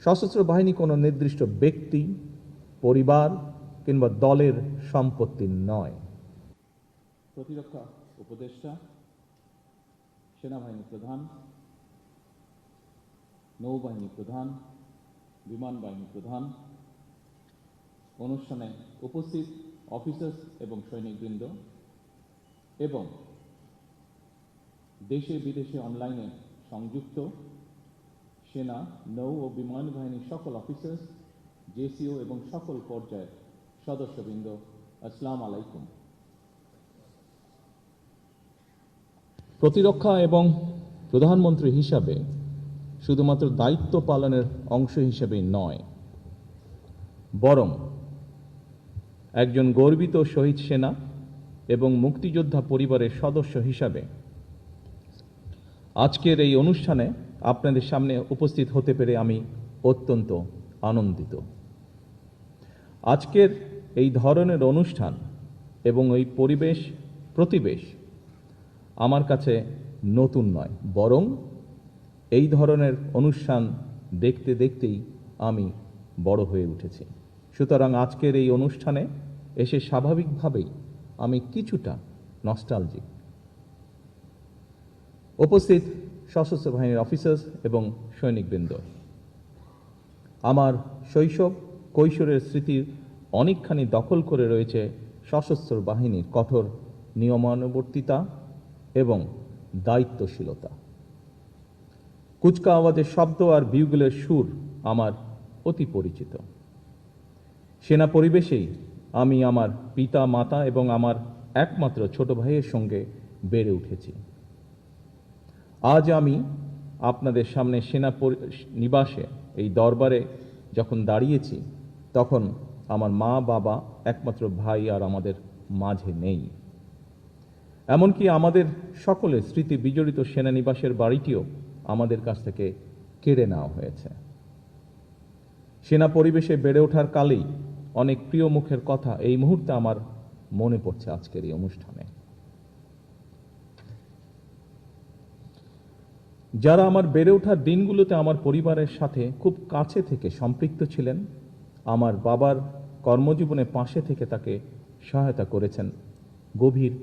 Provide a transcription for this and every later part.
সশস্ত্র বাহিনী কোনো নির্দিষ্ট ব্যক্তি, পরিবার কিংবা দলের সম্পত্তি নয়। প্রতিরক্ষা উপদেষ্টা, সেনাবাহিনী প্রধান, নৌবাহিনী প্রধান, বিমান বাহিনী প্রধান, অনুষ্ঠানে উপস্থিত অফিসার্স এবং সৈনিকবৃন্দ এবং দেশে বিদেশে অনলাইনে সংযুক্ত সেনা, নৌ ও বিমান বাহিনীর সকল অফিসার্স, জেসিও এবং সকল পর্যায়ের সদস্যবৃন্দ, আসসালামু আলাইকুম। প্রতিরক্ষা এবং প্রধানমন্ত্রী হিসাবে শুধুমাত্র দায়িত্ব পালনের অংশ হিসেবেই নয়, বরং একজন গর্বিত শহীদ সেনা এবং মুক্তিযোদ্ধা পরিবারের সদস্য হিসাবে আজকের এই অনুষ্ঠানে আপনাদের সামনে উপস্থিত হতে পেরে আমি অত্যন্ত আনন্দিত। আজকের এই ধরনের অনুষ্ঠান এবং এই প্রতিবেশ আমার কাছে নতুন নয়, বরং এই ধরনের অনুষ্ঠান দেখতে দেখতেই আমি বড় হয়ে উঠেছি। সুতরাং আজকের এই অনুষ্ঠানে এসে স্বাভাবিকভাবেই আমি কিছুটা নস্টালজিক। উপস্থিত সশস্ত্র বাহিনীর অফিসার্স এবং সৈনিকবৃন্দ, আমার শৈশব কৈশোরের স্মৃতির অনেকখানি দখল করে রয়েছে সশস্ত্র বাহিনীর কঠোর নিয়মানুবর্তিতা এবং দায়িত্বশীলতা। কুচকাওয়াজের শব্দ আর বিউগলের সুর আমার অতি পরিচিত। সেনা পরিবেশেই আমি আমার পিতা, মাতা এবং আমার একমাত্র ছোট ভাইয়ের সঙ্গে বেড়ে উঠেছি। আজ আমি আপনাদের সামনে সেনা নিবাসে এই দরবারে যখন দাঁড়িয়েছি, তখন আমার মা, বাবা, একমাত্র ভাই আর আমাদের মাঝে নেই। এমনকি আমাদের সকলের স্মৃতি বিজড়িত সেনানিবাসের বাড়িটিও আমাদের কাছ থেকে কেড়ে নেওয়া হয়েছে। সেনা পরিবেশে বেড়ে ওঠার কালেই অনেক প্রিয় মুখের কথা এই মুহূর্তে আমার মনে পড়ছে আজকের এই অনুষ্ঠানে। যারা আমার বেড়ে ওঠার দিনগুলোতে আমার পরিবারের সাথে খুব কাছে থেকে সম্পৃক্ত ছিলেন, আমার বাবার কর্মজীবনে পাশে থেকে তাকে সহায়তা করেছেন, গভীর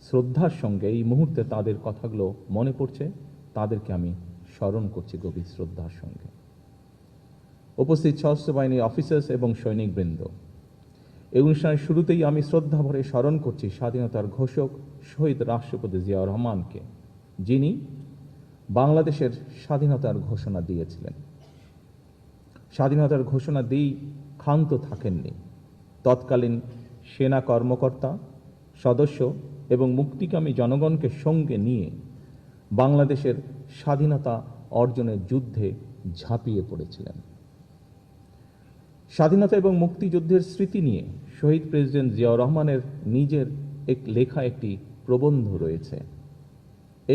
শ্রদ্ধার সঙ্গে এই মুহূর্তে তাদের কথাগুলো মনে পড়ছে, তাদেরকে আমি স্মরণ করছি গভীর শ্রদ্ধার সঙ্গে। উপস্থিত সশস্ত্র বাহিনীর অফিসার্স এবং সৈনিকবৃন্দ, এই অনুষ্ঠানের শুরুতেই আমি শ্রদ্ধা ভরে স্মরণ করছি স্বাধীনতার ঘোষক শহীদ রাষ্ট্রপতি জিয়াউর রহমানকে, যিনি বাংলাদেশের স্বাধীনতার ঘোষণা দিয়েছিলেন। স্বাধীনতার ঘোষণা দিয়েই ক্ষান্ত থাকেননি। তৎকালীন সেনা কর্মকর্তা, সদস্য এবং মুক্তিকামী জনগণকে সঙ্গে নিয়ে বাংলাদেশের স্বাধীনতা অর্জনের যুদ্ধে ঝাঁপিয়ে পড়েছিলেন। স্বাধীনতা এবং মুক্তিযুদ্ধের স্মৃতি নিয়ে শহীদ প্রেসিডেন্ট জিয়াউর রহমানের নিজের লেখা একটি প্রবন্ধ রয়েছে,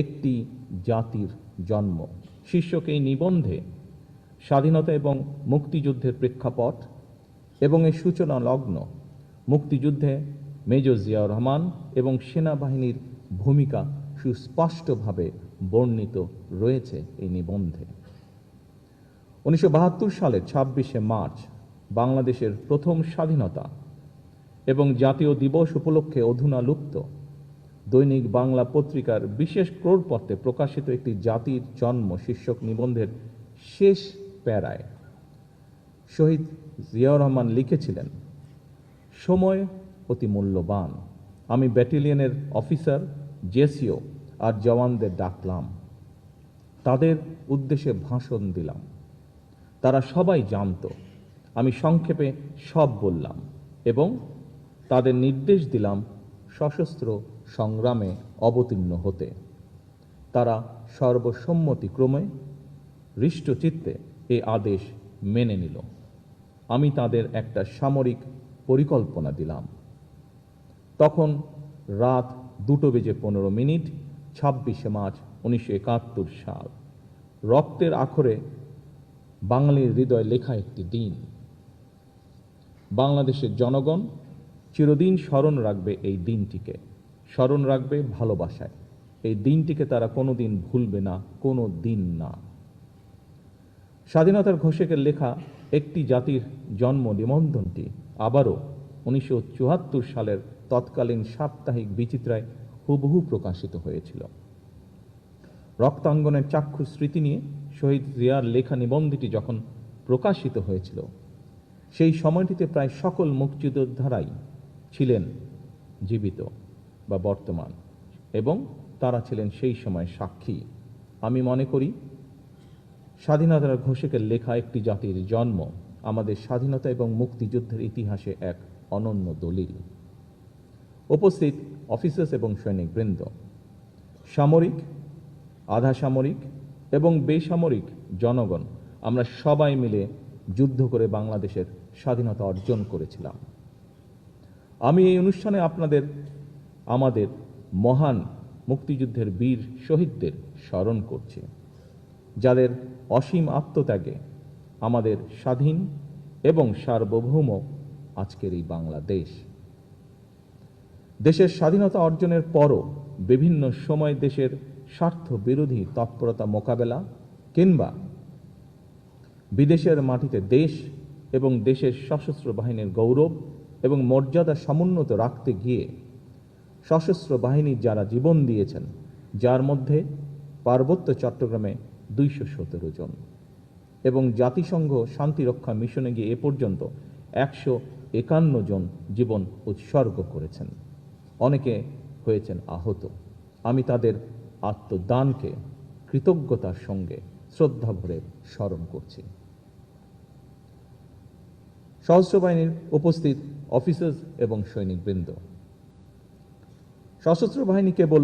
একটি জাতির জন্ম শীর্ষক এই নিবন্ধে স্বাধীনতা এবং মুক্তিযুদ্ধের প্রেক্ষাপট এবং এই সূচনা লগ্ন মুক্তিযুদ্ধে মেজর জিয়াউর রহমান এবং সেনাবাহিনীর ভূমিকা সুস্পষ্টভাবে বর্ণিত রয়েছে এই নিবন্ধে। 1972 সালের 26শে মার্চ বাংলাদেশের প্রথম স্বাধীনতা এবং জাতীয় দিবস উপলক্ষে অধুনা লুপ্ত দৈনিক বাংলা পত্রিকার বিশেষ ক্রোড়পত্রে প্রকাশিত একটি জাতির জন্ম শীর্ষক নিবন্ধের শেষ প্যারায় শহীদ জিয়াউর রহমান লিখেছিলেন, সময় অতি মূল্যবান। আমি ব্যাটালিয়নের অফিসার, জেসিও আর জওয়ানদের ডাকলাম, তাদের উদ্দেশ্যে ভাষণ দিলাম। তারা সবাই জানত, আমি সংক্ষেপে সব বললাম এবং তাদের নির্দেশ দিলাম সশস্ত্র সংগ্রামে অবতীর্ণ হতে। তারা সর্বসম্মতিক্রমে হৃষ্টচিত্তে এই আদেশ মেনে নিল। আমি তাদের একটা সামরিক পরিকল্পনা দিলাম। তখন রাত 2:15, 26শে মার্চ 1971 সাল। রক্তের আখরে বাঙালির হৃদয় লেখা একটি দিন। বাংলাদেশের জনগণ চিরদিন স্মরণ রাখবে এই দিনটিকে, স্মরণ রাখবে ভালোবাসায়। এই দিনটিকে তারা কোনোদিন ভুলবে না, কোনো দিন না। স্বাধীনতার ঘোষকের লেখা একটি জাতির জন্ম নিবন্ধনটি আবারও 1974 সালের তৎকালীন সাপ্তাহিক বিচিত্রায় হুবহু প্রকাশিত হয়েছিল। রক্তাঙ্গনের চাক্ষুষ স্মৃতি নিয়ে শহীদ জিয়ার লেখা নিবন্ধটি যখন প্রকাশিত হয়েছিল, সেই সময়টিতে প্রায় সকল মুক্তিযোদ্ধারাই ছিলেন জীবিত বা বর্তমান, এবং তারা ছিলেন সেই সময় সাক্ষী। আমি মনে করি স্বাধীনতার ঘোষকের লেখা একটি জাতির জন্ম আমাদের স্বাধীনতা এবং মুক্তিযুদ্ধের ইতিহাসে এক অনন্য দলিল। উপস্থিত অফিসার্স এবং সৈনিকবৃন্দ, সামরিক, আধা সামরিক এবং বেসামরিক জনগণ, আমরা সবাই মিলে যুদ্ধ করে বাংলাদেশের স্বাধীনতা অর্জন করেছিলাম। আমি এই অনুষ্ঠানে আমাদের মহান মুক্তিযুদ্ধের বীর শহীদদের স্মরণ করছি, যাদের অসীম আত্মত্যাগে আমাদের স্বাধীন এবং সার্বভৌম আজকের এই বাংলাদেশ। দেশের স্বাধীনতা অর্জনের পরও বিভিন্ন সময় দেশের স্বার্থ বিরোধী তৎপরতা মোকাবেলা কিংবা বিদেশের মাটিতে দেশ এবং দেশের সশস্ত্র বাহিনীর গৌরব এবং মর্যাদা সমুন্নত রাখতে গিয়ে সশস্ত্র বাহিনীর যারা জীবন দিয়েছেন, যার মধ্যে পার্বত্য চট্টগ্রামে 217 জন এবং জাতিসংঘ শান্তিরক্ষা মিশনে গিয়ে এ পর্যন্ত 151 জন জীবন উৎসর্গ করেছেন, অনেকে হয়েছেন আহত। আমি তাদের আত্মদানকে কৃতজ্ঞতার সঙ্গে শ্রদ্ধা ভরে স্মরণ করছি। সশস্ত্র বাহিনীর উপস্থিত অফিসার্স এবং সৈনিকবৃন্দ, সশস্ত্র বাহিনী কেবল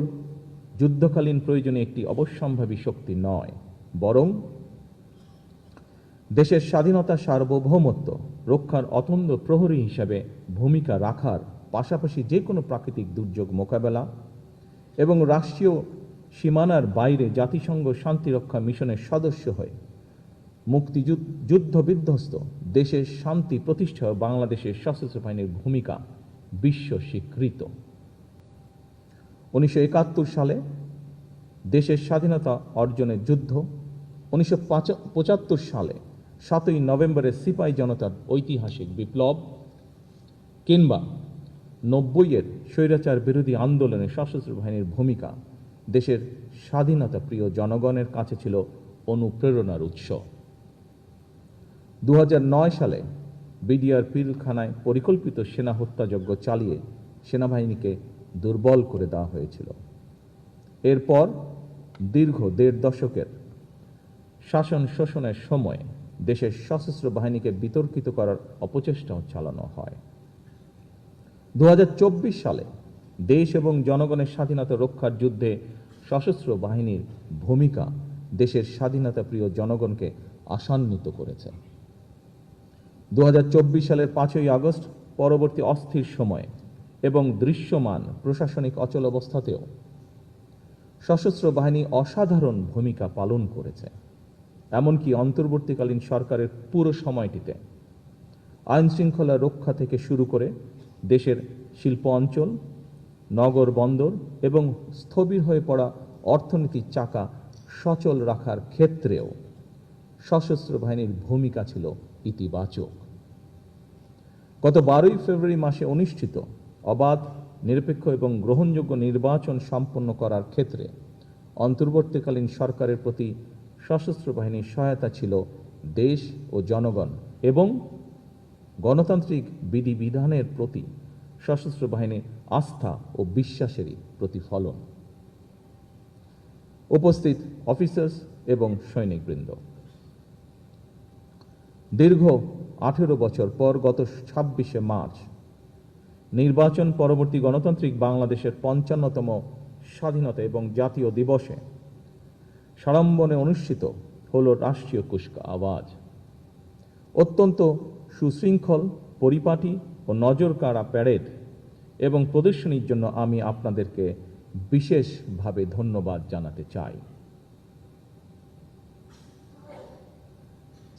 যুদ্ধকালীন প্রয়োজনে একটি অবশ্যম্ভাবী শক্তি নয়, বরং দেশের স্বাধীনতা সার্বভৌমত্ব রক্ষার অতন্দ্র প্রহরী হিসাবে ভূমিকা রাখার পাশাপাশি যে কোনো প্রাকৃতিক দুর্যোগ মোকাবেলা এবং রাষ্ট্রীয় সীমানার বাইরে জাতিসংঘ শান্তিরক্ষা মিশনের সদস্য হয়ে যুদ্ধ বিধ্বস্ত দেশের শান্তি প্রতিষ্ঠা বাংলাদেশের সশস্ত্র বাহিনীর ভূমিকা বিশ্ব স্বীকৃত। 1971 সালে দেশের স্বাধীনতা অর্জনের যুদ্ধ, 1975 সালে 7ই নভেম্বরের সিপাহী জনতার ঐতিহাসিক বিপ্লব কিংবা 90-এর স্বৈরাচার বিরোধী আন্দোলনে সশস্ত্র বাহিনীর ভূমিকা দেশের স্বাধীনতা প্রিয় জনগণের কাছে ছিল অনুপ্রেরণার উৎস। 2009 সালে বিডিআর পিলখানায় পরিকল্পিত সেনা হত্যাযজ্ঞ চালিয়ে সেনাবাহিনীকে দুর্বল করে দেওয়া হয়েছিল। এরপর দীর্ঘ 1.5 দশকের শাসন শোষণের সময় দেশের সশস্ত্র বাহিনীকে বিতর্কিত করার অপচেষ্টাও চালানো হয়। 2024 সালে দেশ এবং জনগণের স্বাধীনতা রক্ষার যুদ্ধে সশস্ত্র বাহিনীর ভূমিকা দেশের স্বাধীনতা প্রিয় জনগণকে আশান্বিত করেছে। 2024 সালের 5ই আগস্ট পরবর্তী অস্থির সময়ে এবং দৃশ্যমান প্রশাসনিক অচলাবস্থাতেও সশস্ত্র বাহিনী অসাধারণ ভূমিকা পালন করেছে। এমনকি অন্তর্বর্তীকালীন সরকারের পুরো সময়টিতে আইন শৃঙ্খলা রক্ষা থেকে শুরু করে দেশের শিল্প অঞ্চল, নগর বন্দর এবং স্থবির হয়ে পড়া অর্থনীতির চাকা সচল রাখার ক্ষেত্রেও সশস্ত্র বাহিনীর ভূমিকা ছিল ইতিবাচক। গত 12ই ফেব্রুয়ারি মাসে অনুষ্ঠিত অবাধ, নিরপেক্ষ এবং গ্রহণযোগ্য নির্বাচন সম্পন্ন করার ক্ষেত্রে অন্তর্বর্তীকালীন সরকারের প্রতি সশস্ত্র বাহিনীর সহায়তা ছিল দেশ ও জনগণ এবং গণতান্ত্রিক বিধিবিধানের প্রতি সশস্ত্র বাহিনীর আস্থা ও বিশ্বাসেরই প্রতিফলন। উপস্থিত অফিসার্স এবং সৈনিকবৃন্দ, দীর্ঘ 18 বছর পর গত 26শে মার্চ নির্বাচন পরবর্তী গণতান্ত্রিক বাংলাদেশের 55তম স্বাধীনতা এবং জাতীয় দিবসে সাড়ম্বরে অনুষ্ঠিত হল রাষ্ট্রীয় কুচকাওয়াজ। অত্যন্ত সুশৃঙ্খল, পরিপাটি ও নজরকাড়া প্যারেড এবং প্রদর্শনীর জন্য আমি আপনাদেরকে বিশেষভাবে ধন্যবাদ জানাতে চাই।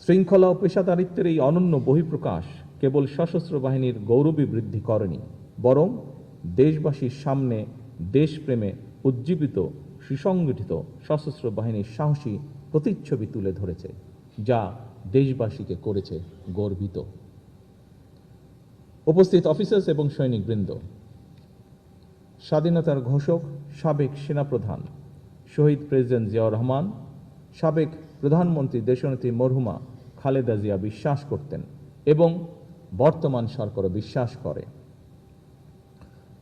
শৃঙ্খলা ও পেশাদারিত্বের এই অনন্য বহিঃপ্রকাশ কেবল সশস্ত্র বাহিনীর গৌরবই বৃদ্ধি করেনি, বরং দেশবাসীর সামনে দেশপ্রেমে উজ্জীবিত সুসংগঠিত সশস্ত্র বাহিনীর সাহসী প্রতিচ্ছবি তুলে ধরেছে। যা দেশবাসীকে করেছে গর্বিত। উপস্থিত অফিসার্স এবং সৈনিকবৃন্দ, স্বাধীনতার ঘোষক সাবেক সেনাপ্রধান শহীদ প্রেসিডেন্ট জিয়াউর রহমান, সাবেক প্রধানমন্ত্রী দেশনেত্রী মরহুমা খালেদা জিয়া বিশ্বাস করতেন এবং বর্তমান সরকারও বিশ্বাস করে,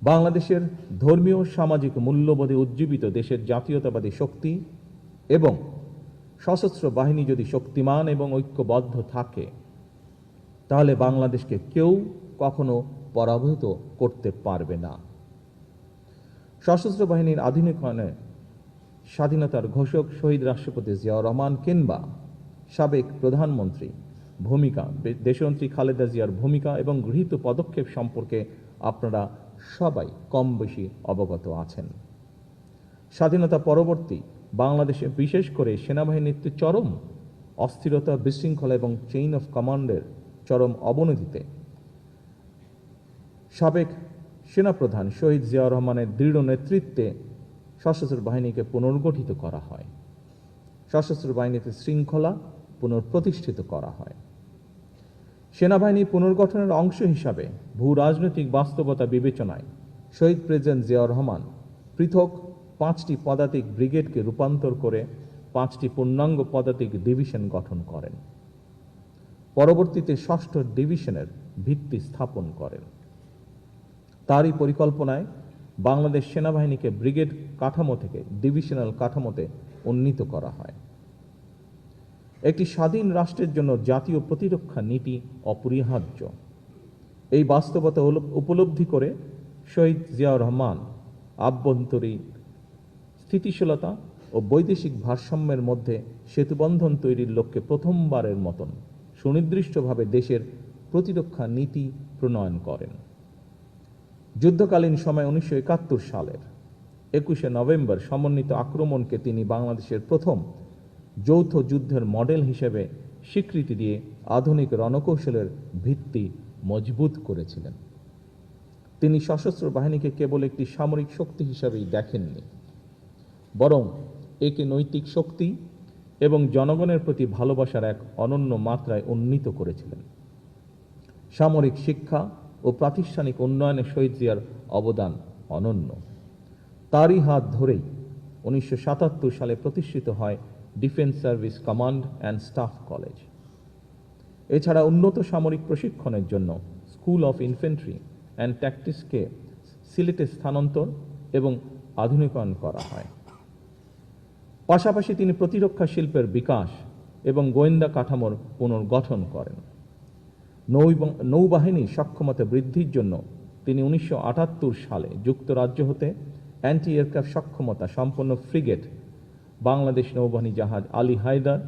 বাংলাদেশের ধর্মীয় সামাজিক মূল্যবোধে উজ্জীবিত দেশের জাতীয়তাবাদী শক্তি এবং সশস্ত্র বাহিনী যদি শক্তিমান এবং ঐক্যবদ্ধ থাকে, তাহলে বাংলাদেশকে কেউ কখনো পরাভূত করতে পারবে না। সশস্ত্র বাহিনীর আধুনিকায়নে স্বাধীনতার ঘোষক শহীদ রাষ্ট্রপতি জিয়াউর রহমান কিংবা সাবেক প্রধানমন্ত্রী ভূমিকা, দেশনেত্রী খালেদা জিয়ার ভূমিকা এবং গৃহীত পদক্ষেপ সম্পর্কে আপনারা সবাই কম বেশি অবগত আছেন। স্বাধীনতা পরবর্তী বাংলাদেশে বিশেষ করে সেনাবাহিনীর চরম অস্থিরতা, বিশৃঙ্খলা এবং চেইন অফ কমান্ডের চরম অবনতিতে সাবেক সেনাপ্রধান শহীদ জিয়াউর রহমানের দৃঢ় নেতৃত্বে সশস্ত্র বাহিনীকে পুনর্গঠিত করা হয়, সশস্ত্র বাহিনীতে শৃঙ্খলা পুনঃপ্রতিষ্ঠিত করা হয়। সেনাবাহিনী পুনর্গঠনের অংশ হিসাবে ভূ রাজনৈতিক বাস্তবতা বিবেচনায় শহীদ প্রেসিডেন্ট জিয়াউর রহমান পৃথক 5টি পদাতিক ব্রিগেডকে রূপান্তর করে 5টি পূর্ণাঙ্গ পদাতিক ডিভিশন গঠন করেন। পরবর্তীতে 6ষ্ঠ ডিভিশনের ভিত্তি স্থাপন করেন। তারই পরিকল্পনায় বাংলাদেশ সেনাবাহিনীকে ব্রিগেড কাঠামো থেকে ডিভিশনাল কাঠামোতে উন্নীত করা হয়। একটি স্বাধীন রাষ্ট্রের জন্য জাতীয় প্রতিরক্ষা নীতি অপরিহার্য। এই বাস্তবতা উপলব্ধি করে শহীদ জিয়াউর রহমান আভ্যন্তরীণ স্থিতিশীলতা ও বৈদেশিক ভারসাম্যের মধ্যে সেতুবন্ধন তৈরির লক্ষ্যে প্রথমবারের মতন সুনির্দিষ্টভাবে দেশের প্রতিরক্ষা নীতি প্রণয়ন করেন। যুদ্ধকালীন সময় 1971 সালের 21শে নভেম্বর সমন্বিত আক্রমণকে তিনি বাংলাদেশের প্রথম যৌথ যুদ্ধের মডেল হিসেবে স্বীকৃতি দিয়ে আধুনিক রণকৌশলের ভিত্তি মজবুত করেছিলেন। তিনি সশস্ত্র বাহিনীকে কেবল একটি সামরিক শক্তি হিসাবেই দেখেননি, বরং একে নৈতিক শক্তি এবং জনগণের প্রতি ভালোবাসার এক অনন্য মাত্রায় উন্নীত করেছিলেন। সামরিক শিক্ষা ও প্রাতিষ্ঠানিক উন্নয়নে শহীদ জিয়ার অবদান অনন্য। তারই হাত ধরেই 1977 সালে প্রতিষ্ঠিত হয় defence service command and staff college. এছাড়া উন্নত সামরিক প্রশিক্ষণের জন্য স্কুল অফ ইনফ্যান্ট্রি অ্যান্ড ট্যাকটিক্সকে সিলেটে স্থানান্তর এবং আধুনিকায়ন করা হয়। পাশাপাশি তিনি প্রতিরক্ষা শিল্পের বিকাশ এবং গোয়েন্দা কাঠামোর পুনর্গঠন করেন। নৌবাহিনীর সক্ষমতা বৃদ্ধির জন্য তিনি 1978 সালে যুক্তরাজ্য হতে অ্যান্টি এয়ারক্রাফট সক্ষমতা সম্পন্ন ফ্রিগেট বাংলাদেশ নৌবাহিনী জাহাজ আলী হায়দার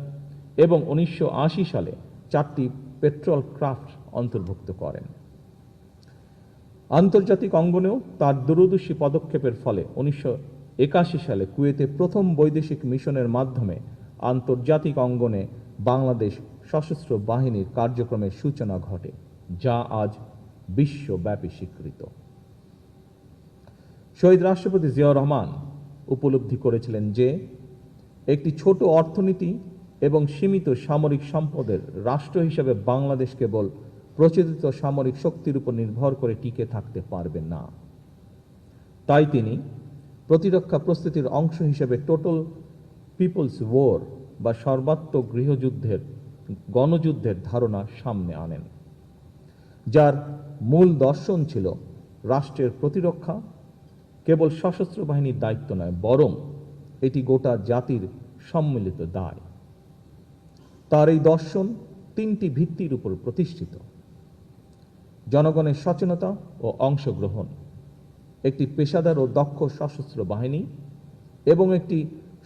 এবং 1980 সালে 4টি পেট্রোল ক্রাফট অন্তর্ভুক্ত করেন। আন্তর্জাতিক অঙ্গনেও তার দূরদর্শী পদক্ষেপের ফলে 1981 সালে কুয়েতে প্রথম বৈদেশিক মিশনের মাধ্যমে আন্তর্জাতিক অঙ্গনে বাংলাদেশ সশস্ত্র বাহিনীর কার্যক্রমের সূচনা ঘটে, যা আজ বিশ্বব্যাপী স্বীকৃত। শহীদ রাষ্ট্রপতি জিয়াউর রহমান উপলব্ধি করেছিলেন যে একটি ছোট অর্থনীতি এবং সীমিত সামরিক সম্পদের রাষ্ট্র হিসেবে বাংলাদেশ কেবল প্রচলিত সামরিক শক্তির উপর নির্ভর করে টিকে থাকতে পারবে না। তাই তিনি প্রতিরক্ষা প্রস্তুতির অংশ হিসেবে টোটাল পিপলস ওয়ার বা সর্বাত্মক গণযুদ্ধের ধারণা সামনে আনেন, যার মূল দর্শন ছিল রাষ্ট্রের প্রতিরক্ষা কেবল সশস্ত্র বাহিনীর দায়িত্ব নয়, বরং এটি গোটা জাতির সম্মিলিত দায়। তার এই দর্শন 3টি ভিত্তির উপর প্রতিষ্ঠিত: জনগণের সচেতনতা ও অংশগ্রহণ, একটি পেশাদার ও দক্ষ সশস্ত্র বাহিনী এবং একটি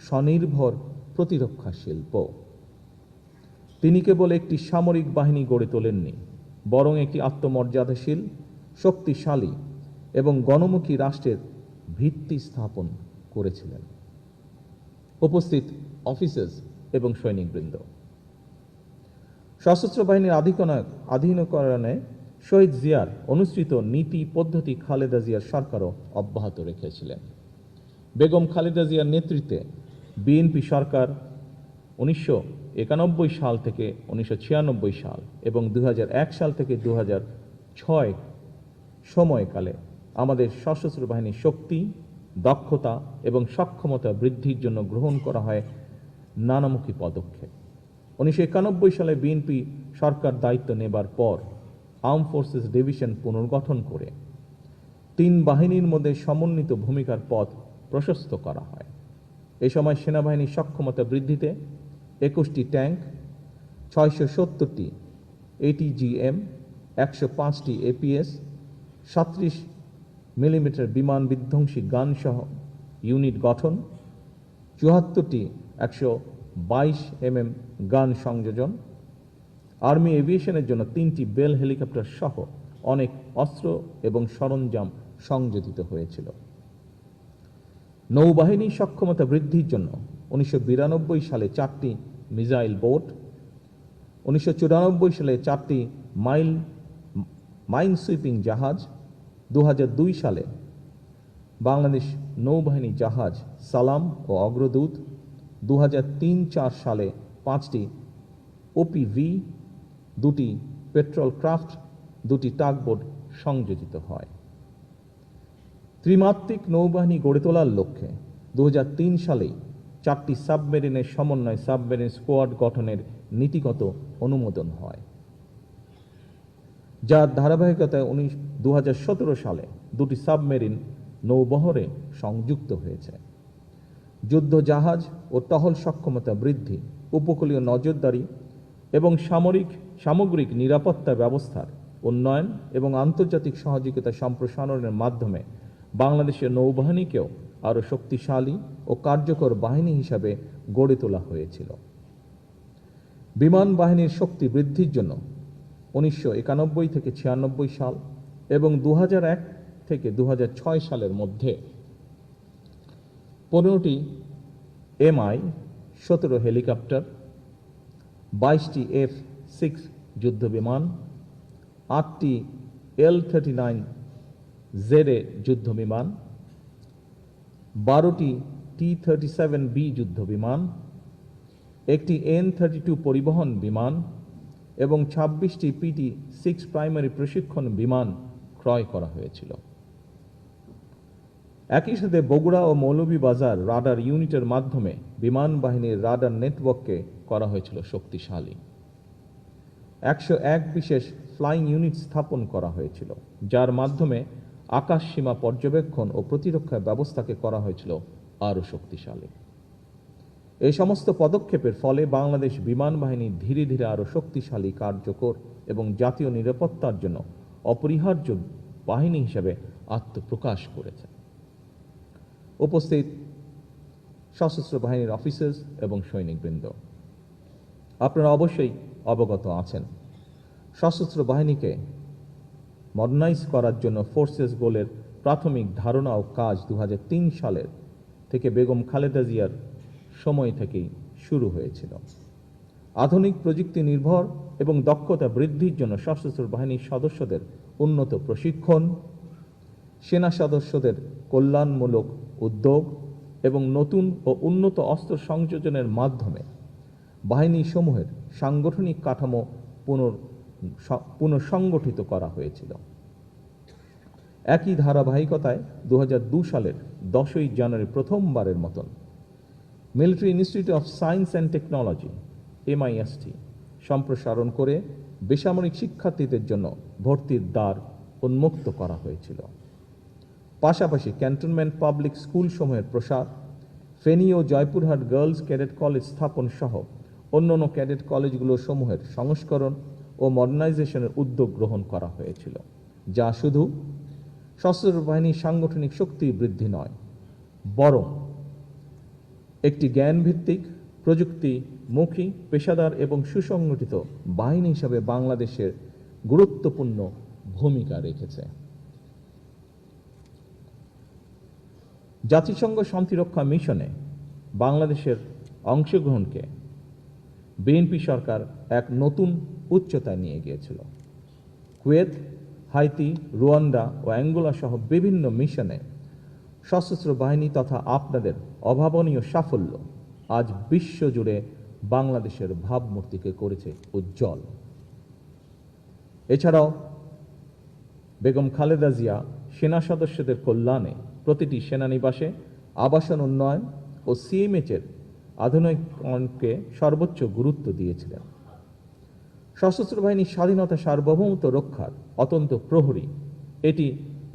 স্বনির্ভর প্রতিরক্ষা শিল্প। তিনি কেবল একটি সামরিক বাহিনী গড়ে তোলেননি, বরং একটি আত্মমর্যাদাশীল, শক্তিশালী এবং গণমুখী রাষ্ট্রের ভিত্তি স্থাপন করেছিলেন। উপস্থিত অফিসার্স এবং সৈনিকবৃন্দ, সশস্ত্র বাহিনীর আধুনিকরণে শহীদ জিয়ার অনুসৃত নীতি পদ্ধতি খালেদা জিয়ার সরকারও অব্যাহত রেখেছিলেন। বেগম খালেদা জিয়ার নেতৃত্বে বিএনপি সরকার 1991 সাল থেকে 1996 সাল এবং 2001 সাল থেকে 2006 সময়কালে আমাদের সশস্ত্র বাহিনীর শক্তি, দক্ষতা এবং সক্ষমতা বৃদ্ধির জন্য গ্রহণ করা হয় নানামুখী পদক্ষেপ। 1991 সালে বিএনপি সরকার দায়িত্ব নেবার পর আর্ম ফোর্সেস ডিভিশন পুনর্গঠন করে 3 বাহিনীর মধ্যে সমন্বিত ভূমিকার পথ প্রশস্ত করা হয়। এই সময় সেনাবাহিনীর সক্ষমতা বৃদ্ধিতে 21টি ট্যাঙ্ক, 670টি ATGM, 105টি APS, 37 মিলিমিটার বিমান বিধ্বংসী গান সহ ইউনিট গঠন, 74টি 122 mm গান সংযোজন, আর্মি এভিয়েশনের জন্য 3টি বেল হেলিকপ্টার সহ অনেক অস্ত্র এবং সরঞ্জাম সংযোজিত হয়েছিল। নৌবাহিনীর সক্ষমতা বৃদ্ধির জন্য 1992 সালে 4টি মিসাইল বোট, 1994 সালে 4টি মাইন সুইপিং জাহাজ, 2002 সালে বাংলাদেশ নৌবাহিনী জাহাজ সালাম ও অগ্রদূত, 2003-4 সালে 5টি OPV, 2টি পেট্রোল ক্রাফট, 2টি টাগবোট সংযোজিত হয়। ত্রিমাত্রিক নৌবাহিনী গড়ে তোলার লক্ষ্যে 2003 সালেই 4টি সাবমেরিনের সমন্বয় সাবমেরিন স্কোয়াড গঠনের নীতিগত অনুমোদন হয়, যার ধারাবাহিকতায় 2017 সালে 2টি সাবমেরিন নৌবহরে সংযুক্ত হয়েছে। যুদ্ধ জাহাজ ও টহল সক্ষমতা বৃদ্ধি, উপকূলীয় নজরদারি এবং সামগ্রিক নিরাপত্তা ব্যবস্থার উন্নয়ন এবং আন্তর্জাতিক সহযোগিতা সম্প্রসারণের মাধ্যমে বাংলাদেশের নৌবাহিনীকেও আরও শক্তিশালী ও কার্যকর বাহিনী হিসাবে গড়ে তোলা হয়েছিল। বিমান বাহিনীর শক্তি বৃদ্ধির জন্য 1991 থেকে 96 সাল এবং 2001 থেকে 2006 সালের মধ্যে 15টি Mi-17 হেলিকপ্টার, 22টি F-6 যুদ্ধ বিমান, 8টি L-39ZA যুদ্ধ বিমান, 12টি T-37B যুদ্ধ বিমান, একটি N-32 পরিবহন বিমান এবং 26টি PT-6 প্রাইমারি প্রশিক্ষণ বিমান ক্রয় করা হয়েছিল। একই সাথে বগুড়া ও মৌলভীবাজার রাডার ইউনিটের মাধ্যমে বিমান বাহিনীর রাডার নেটওয়ার্ককে করা হয়েছিল শক্তিশালী। 101 বিশেষ ফ্লাইং ইউনিট স্থাপন করা হয়েছিল, যার মাধ্যমে আকাশ সীমা পর্যবেক্ষণ ও প্রতিরক্ষা ব্যবস্থাকে করা হয়েছিল আরও শক্তিশালী। এই সমস্ত পদক্ষেপের ফলে বাংলাদেশ বিমান বাহিনী ধীরে ধীরে আরও শক্তিশালী, কার্যকর এবং জাতীয় নিরাপত্তার জন্য অপরিহার্য বাহিনী হিসেবে আত্মপ্রকাশ করেছে। উপস্থিত সশস্ত্র বাহিনীর অফিসার্স এবং সৈনিকবৃন্দ, আপনারা অবশ্যই অবগত আছেন সশস্ত্র বাহিনীকে মডার্নাইজ করার জন্য ফোর্সেস গোলের প্রাথমিক ধারণা ও কাজ 2003 সালের থেকে বেগম খালেদা জিয়ার সময় থেকেই শুরু হয়েছিল। আধুনিক প্রযুক্তি নির্ভর এবং দক্ষতা বৃদ্ধির জন্য সশস্ত্র বাহিনীর সদস্যদের উন্নত প্রশিক্ষণ, সেনা সদস্যদের কল্যাণমূলক উদ্যোগ এবং নতুন ও উন্নত অস্ত্র সংযোজনের মাধ্যমে বাহিনী সমূহের সাংগঠনিক কাঠামো পুনঃসংগঠিত করা হয়েছিল। একই ধারাবাহিকতায় 2002 সালের 10ই জানুয়ারি প্রথমবারের মতন military institute of science and technology MIST সম্প্রসারণ করে বেসামরিক শিক্ষার্থীদের জন্য ভর্তির দ্বার উন্মুক্ত করা হয়েছিল। পাশাপাশি ক্যান্টনমেন্ট পাবলিক স্কুল সমূহের প্রসার, ফেনী ও জয়পুরহাট গার্লস ক্যাডেট কলেজ স্থাপন সহ অন্যান্য ক্যাডেট কলেজগুলো সমূহের সংস্করণ ও মডার্নাইজেশনের উদ্যোগ গ্রহণ করা হয়েছিল, যা শুধু সশস্ত্র বাহিনীর সাংগঠনিক শক্তি বৃদ্ধি নয়, বরং একটি জ্ঞানভিত্তিক, প্রযুক্তিমুখী, পেশাদার এবং সুসংগঠিত বাহিনী হিসাবে বাংলাদেশের গুরুত্বপূর্ণ ভূমিকা রেখেছে। জাতিসংঘ শান্তিরক্ষা মিশনে বাংলাদেশের অংশগ্রহণকে বিএনপি সরকার এক নতুন উচ্চতায় নিয়ে গিয়েছিল। কুয়েত, হাইতি, রুয়ান্ডা ও অ্যাঙ্গোলা সহ বিভিন্ন মিশনে সশস্ত্র বাহিনী তথা আপনাদের অভাবনীয় সাফল্য আজ বিশ্বজুড়ে বাংলাদেশের ভাবমূর্তিকে করেছে উজ্জ্বল। এছাড়াও বেগম খালেদা জিয়া সেনা সদস্যদের কল্যাণে প্রতিটি সেনানিবাসে আবাসন উন্নয়ন ও সিএমএইচের আধুনিকরণকে সর্বোচ্চ গুরুত্ব দিয়েছিলেন। সশস্ত্র বাহিনীর স্বাধীনতা সার্বভৌমত্ব রক্ষার অত্যন্ত প্রহরী এটি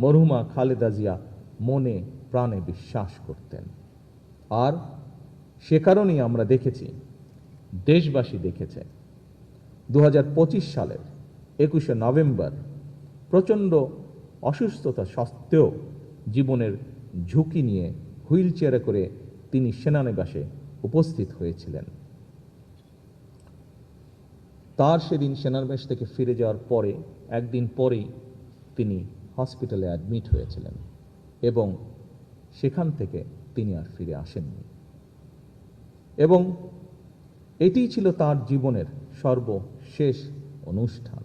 মরহুমা খালেদা জিয়া মনে প্রাণে বিশ্বাস করতেন। আর সে কারণেই আমরা দেখেছি, দেশবাসী দেখেছে 2025 সালের 21শে নভেম্বর প্রচণ্ড অসুস্থতা সত্ত্বেও জীবনের ঝুঁকি নিয়ে হুইল চেয়ারে করে তিনি সেনানিবাসে উপস্থিত হয়েছিলেন। তার সেদিন সেনানিবাস থেকে ফিরে যাওয়ার পরে একদিন পরেই তিনি হসপিটালে অ্যাডমিট হয়েছিলেন এবং সেখান থেকে তিনি আর ফিরে আসেননি। এবং এটিই ছিল তার জীবনের সর্বশেষ অনুষ্ঠান।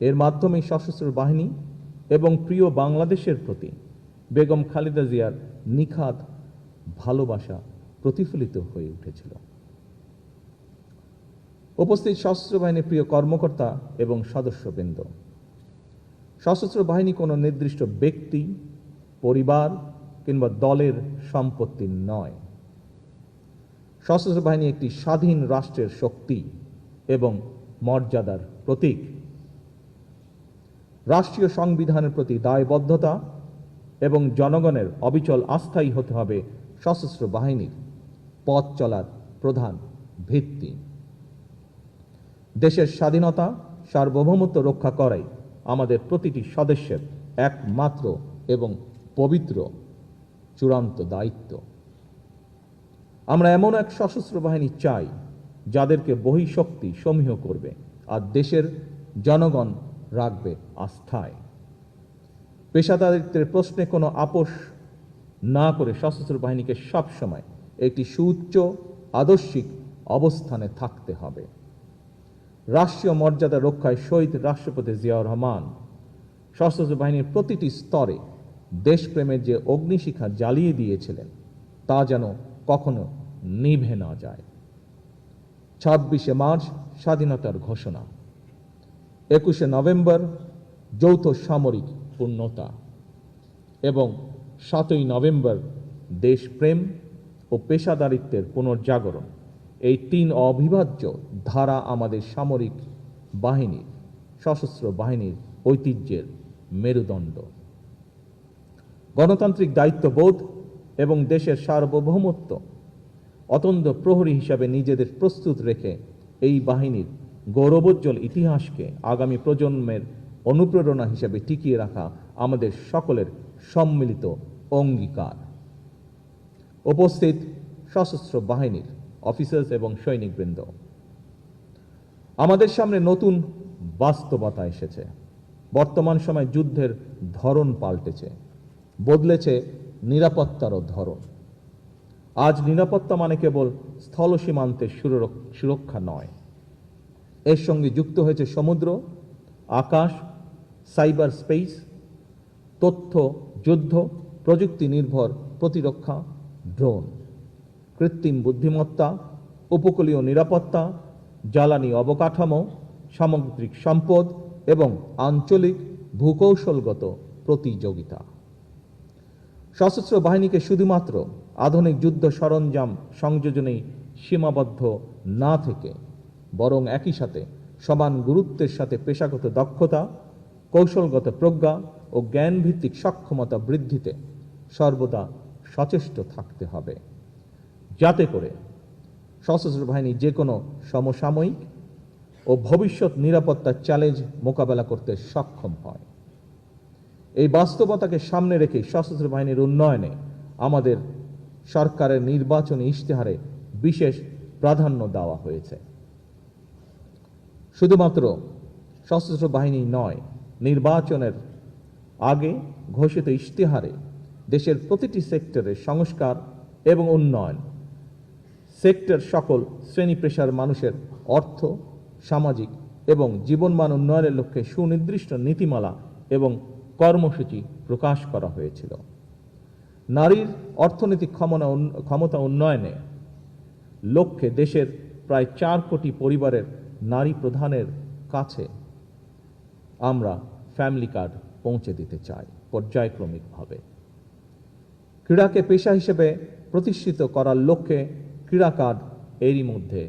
এর মাধ্যমে সশস্ত্র বাহিনী এবং প্রিয় বাংলাদেশের প্রতি বেগম খালেদা জিয়ার নিখাদ ভালোবাসা প্রতিফলিত হয়ে উঠেছিল। উপস্থিত সশস্ত্র বাহিনীর প্রিয় কর্মকর্তা এবং সদস্যবৃন্দ, সশস্ত্র বাহিনী কোনো নির্দিষ্ট ব্যক্তি, পরিবার কিংবা দলের সম্পত্তি নয়। সশস্ত্র বাহিনী একটি স্বাধীন রাষ্ট্রের শক্তি এবং মর্যাদার প্রতীক। রাষ্ট্রীয় সংবিধানের প্রতি দায়বদ্ধতা এবং জনগণের অবিচল আস্থাই হতে হবে সশস্ত্র বাহিনীর পথ চলার প্রধান ভিত্তি। দেশের স্বাধীনতা সার্বভৌমত্ব রক্ষা করাই আমাদের প্রতিটি সদস্যের একমাত্র এবং পবিত্র চূড়ান্ত দায়িত্ব। আমরা এমন এক সশস্ত্র বাহিনী চাই যাদেরকে বহিঃশক্তি সমীহ করবে আর দেশের জনগণ রাখবে আস্থায়। পেশাদারিত্বের প্রশ্নে কোনো আপোষ না করে সশস্ত্র বাহিনীকে সবসময় একটি সুউচ্চ আদর্শিক অবস্থানে থাকতে হবে। রাষ্ট্রীয় মর্যাদা রক্ষায় শহীদ রাষ্ট্রপতি জিয়াউর রহমান সশস্ত্র বাহিনীর প্রতিটি স্তরে দেশপ্রেমের যে অগ্নিশিখা জ্বালিয়ে দিয়েছিলেন তা যেন কখনো নিভে না যায়। 26শে মার্চ স্বাধীনতার ঘোষণা, 21শে নভেম্বর যৌথ সামরিক পূর্ণতা এবং 7ই নভেম্বর দেশপ্রেম ও পেশাদারিত্বের পুনর্জাগরণ, এই তিন অবিভাজ্য ধারা আমাদের সামরিক বাহিনীর, সশস্ত্র বাহিনীর ঐতিহ্যের মেরুদণ্ড। গণতান্ত্রিক দায়িত্ববোধ এবং দেশের সার্বভৌমত্ব অত্যন্ত প্রহরী হিসাবে নিজেদের প্রস্তুত রেখে এই বাহিনীর গৌরবোজ্জ্বল ইতিহাসকে আগামী প্রজন্মের অনুপ্রেরণা হিসাবে টিকিয়ে রাখা আমাদের সকলের সম্মিলিত অঙ্গীকার। উপস্থিত সশস্ত্র বাহিনীর অফিসার্স এবং সৈনিকবৃন্দ, আমাদের সামনে নতুন বাস্তবতা এসেছে। বর্তমান সময় যুদ্ধের ধরন পাল্টেছে, বদলেছে নিরাপত্তারও ধরন। আজ নিরাপত্তা মানে কেবল স্থল সীমান্তের সুরক্ষা নয়, এর সঙ্গে যুক্ত হয়েছে সমুদ্র, আকাশ, সাইবার স্পেস, তথ্য যুদ্ধ, প্রযুক্তি নির্ভর প্রতিরক্ষা, ড্রোন, কৃত্রিম বুদ্ধিমত্তা, উপকূলীয় নিরাপত্তা, জ্বালানি অবকাঠামো, সামুদ্রিক সম্পদ এবং আঞ্চলিক ভূকৌশলগত প্রতিযোগিতা। সশস্ত্র বাহিনীকে শুধুমাত্র আধুনিক যুদ্ধ সরঞ্জাম সংযোজনেই সীমাবদ্ধ না থেকে বরং একই সাথে সমান গুরুত্বের সাথে পেশাগত দক্ষতা, কৌশলগত প্রজ্ঞা ও জ্ঞানভিত্তিক সক্ষমতা বৃদ্ধিতে সর্বদা সচেষ্ট থাকতে হবে, যাতে করে সশস্ত্র বাহিনী যে কোনো সমসাময়িক ও ভবিষ্যৎ নিরাপত্তার চ্যালেঞ্জ মোকাবেলা করতে সক্ষম হয়। এই বাস্তবতাকে সামনে রেখে সশস্ত্র বাহিনীর উন্নয়নে আমাদের সরকারের নির্বাচনী ইশতেহারে বিশেষ প্রাধান্য দেওয়া হয়েছে। শুধুমাত্র সশস্ত্র বাহিনী নয়, নির্বাচনের আগে ঘোষিত ইশতেহারে দেশের প্রতিটি সেক্টরের সংস্কার এবং উন্নয়ন, সেক্টর সকল শ্রেণী পেশার মানুষের অর্থ, সামাজিক এবং জীবনমান উন্নয়নের লক্ষ্যে সুনির্দিষ্ট নীতিমালা এবং কর্মসূচি প্রকাশ করা হয়েছিল। নারীর অর্থনৈতিক ক্ষমতা উন্নয়নে লক্ষ্যে দেশের প্রায় 4 কোটি পরিবারের নারী প্রধানের কাছে আমরা ফ্যামিলি কার্ড পৌঁছে দিতে চাই পর্যায়ক্রমিকভাবে। ক্রীড়াকে পেশা হিসেবে প্রতিষ্ঠিত করার লক্ষ্যে ক্রীড়া কার্ড এরই মধ্যে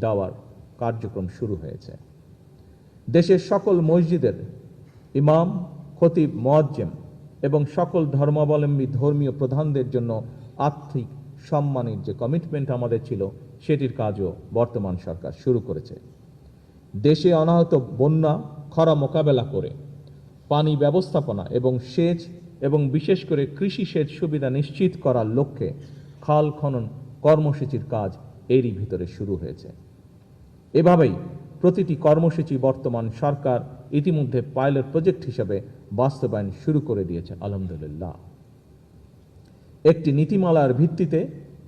দেওয়ার কার্যক্রম শুরু হয়েছে। দেশের সকল মসজিদের ইমাম, খতিব, মুয়াজ্জিম এবং সকল ধর্মাবলম্বী ধর্মীয় প্রধানদের জন্য আর্থিক সম্মানের যে কমিটমেন্ট আমাদের ছিল, সেটির কাজও বর্তমান সরকার শুরু করেছে। দেশে অনাহত বন্যা, খরা মোকাবেলা করে পানি ব্যবস্থাপনা এবং সেচ এবং বিশেষ করে কৃষি সেচ সুবিধা নিশ্চিত করার লক্ষ্যে খাল খনন কর্মসূচির কাজ এরই ভিতরে শুরু হয়েছে। এভাবেই প্রতিটি কর্মসূচি বর্তমান সরকার ইতিমধ্যে পাইলট প্রজেক্ট হিসেবে বাস্তবায়ন শুরু করে দিয়েছে আলহামদুলিল্লাহ। একটি নীতিমালার ভিত্তিতে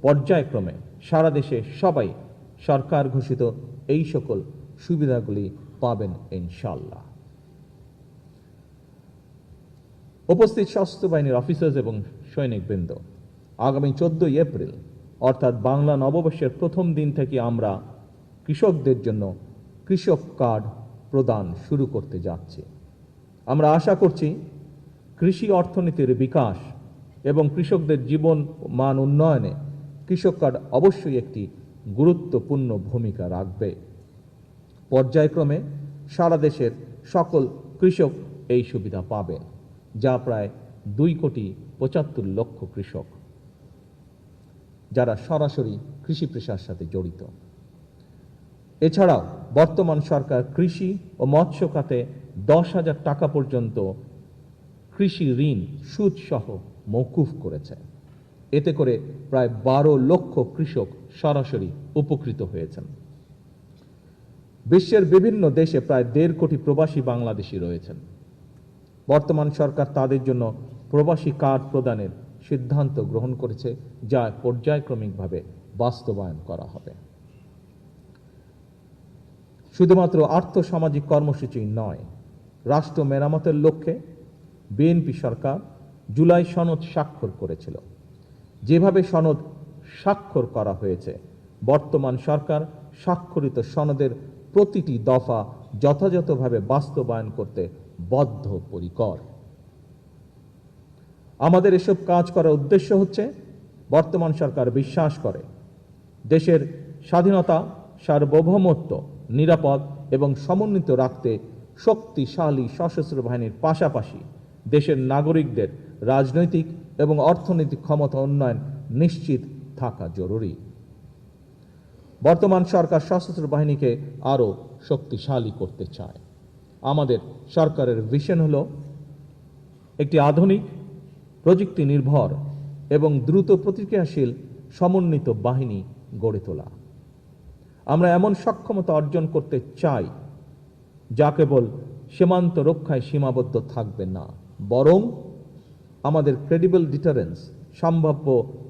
পর্যায়ক্রমে সারা দেশে সবাই সরকার ঘোষিত এই সকল সুবিধাগুলি পাবেন ইনশাআল্লাহ। উপস্থিত সশস্ত্র বাহিনীর অফিসার্স এবং সৈনিকবৃন্দ, আগামী 14 এপ্রিল অর্থাৎ বাংলা নববর্ষের প্রথম দিন থেকে আমরা কৃষকদের জন্য কৃষক কার্ড প্রদান শুরু করতে যাচ্ছি। আমরা আশা করছি কৃষি অর্থনীতির বিকাশ এবং কৃষকদের জীবন মান উন্নয়নে কৃষক কার্ড অবশ্যই একটি গুরুত্বপূর্ণ ভূমিকা রাখবে। পর্যায়ক্রমে সারা দেশের সকল কৃষক এই সুবিধা পাবেন, যা প্রায় 2,75,00,000 কৃষক যারা সরাসরি কৃষি পেশার সাথে জড়িত। এছাড়াও বর্তমান সরকার কৃষি ও মৎস্য খাতে 10,000 টাকা পর্যন্ত কৃষি ঋণ সুদসহ মওকুফ করেছে। এতে করে প্রায় 12 লক্ষ কৃষক সরাসরি উপকৃত হয়েছেন। বিশ্বের বিভিন্ন দেশে প্রায় 1.5 কোটি প্রবাসী বাংলাদেশি রয়েছেন। বর্তমান সরকার তাদের জন্য প্রবাসী কার্ড প্রদানের সিদ্ধান্ত গ্রহণ করেছে, যা পর্যায়ক্রমিকভাবে বাস্তবায়ন করা হবে। শুধুমাত্র আর্থসামাজিক কর্মসূচি নয়, রাষ্ট্র মেরামতের লক্ষ্যে বিএনপি সরকার জুলাই সনদ স্বাক্ষর করেছিল। যেভাবে সনদ স্বাক্ষর করা হয়েছে, বর্তমান সরকার স্বাক্ষরিত সনদের প্রতিটি দফা যথাযথভাবে বাস্তবায়ন করতে বদ্ধপরিকর। আমাদের এসব কাজ করার উদ্দেশ্য হচ্ছে, বর্তমান সরকার বিশ্বাস করে দেশের স্বাধীনতা, সার্বভৌমত্ব নিরাপদ এবং সমন্বিত রাখতে শক্তিশালী সশস্ত্র বাহিনীর পাশাপাশি দেশের নাগরিকদের রাজনৈতিক এবং অর্থনৈতিক ক্ষমতা উন্নয়ন নিশ্চিত থাকা জরুরি। বর্তমান সরকার সশস্ত্র বাহিনীকে আরও শক্তিশালী করতে চায়। আমাদের সরকারের ভিশন হলো একটি আধুনিক, প্রযুক্তি নির্ভর এবং দ্রুত প্রতিক্রিয়াশীল সমন্বিত বাহিনী গড়ে তোলা। আমরা এমন সক্ষমতা অর্জন করতে চাই যা কেবল সীমান্ত রক্ষায় সীমাবদ্ধ থাকবে না, বরং আমাদের ক্রেডিবল ডিটারেন্স সম্ভাব্য